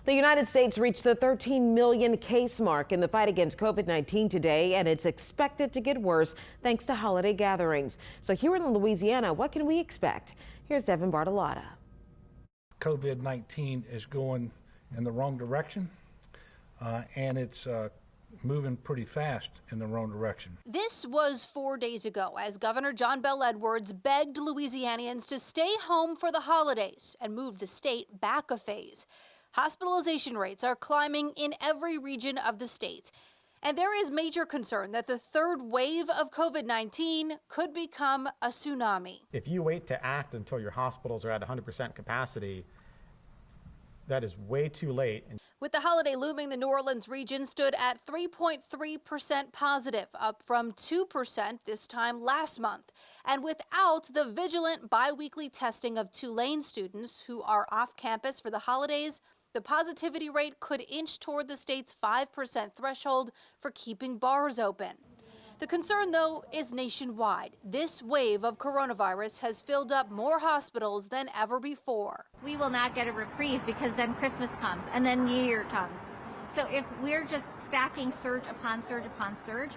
The United States reached the 13 million case mark in the fight against COVID-19 today, and it's expected to get worse thanks to holiday gatherings. So here in Louisiana, what can we expect? Here's Devin Bartolotta. COVID-19 is going in the wrong direction, and it's moving pretty fast in the wrong direction. This was 4 days ago as Governor John Bel Edwards begged Louisianians to stay home for the holidays and move the state back a phase. Hospitalization rates are climbing in every region of the state. And there is major concern that the third wave of COVID-19 could become a tsunami. If you wait to act until your hospitals are at 100% capacity, that is way too late. With the holiday looming, the New Orleans region stood at 3.3% positive, up from 2% this time last month. And without the vigilant biweekly testing of Tulane students who are off campus for the holidays, the positivity rate could inch toward the state's 5% threshold for keeping bars open. The concern, though, is nationwide. This wave of coronavirus has filled up more hospitals than ever before. We will not get a reprieve because then Christmas comes and then New Year comes. So if we're just stacking surge upon surge upon surge,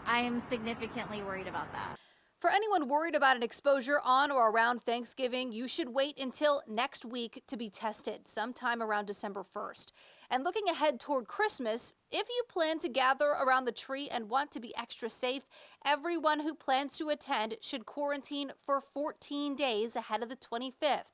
I am significantly worried about that. For anyone worried about an exposure on or around Thanksgiving, you should wait until next week to be tested, sometime around December 1st. And looking ahead toward Christmas, if you plan to gather around the tree and want to be extra safe, everyone who plans to attend should quarantine for 14 days ahead of the 25th.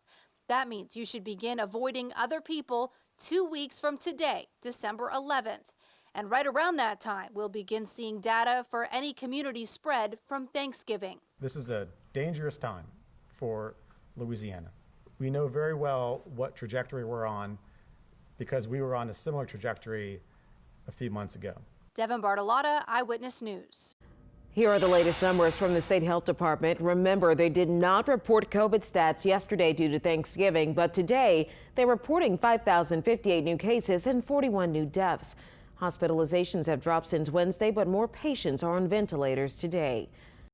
That means you should begin avoiding other people 2 weeks from today, December 11th. And right around that time, we'll begin seeing data for any community spread from Thanksgiving. This is a dangerous time for Louisiana. We know very well what trajectory we're on because we were on a similar trajectory a few months ago. Devin Bartolotta, Eyewitness News. Here are the latest numbers from the State Health Department. Remember, they did not report COVID stats yesterday due to Thanksgiving, but today they're reporting 5,058 new cases and 41 new deaths. Hospitalizations have dropped since Wednesday, but more patients are on ventilators today.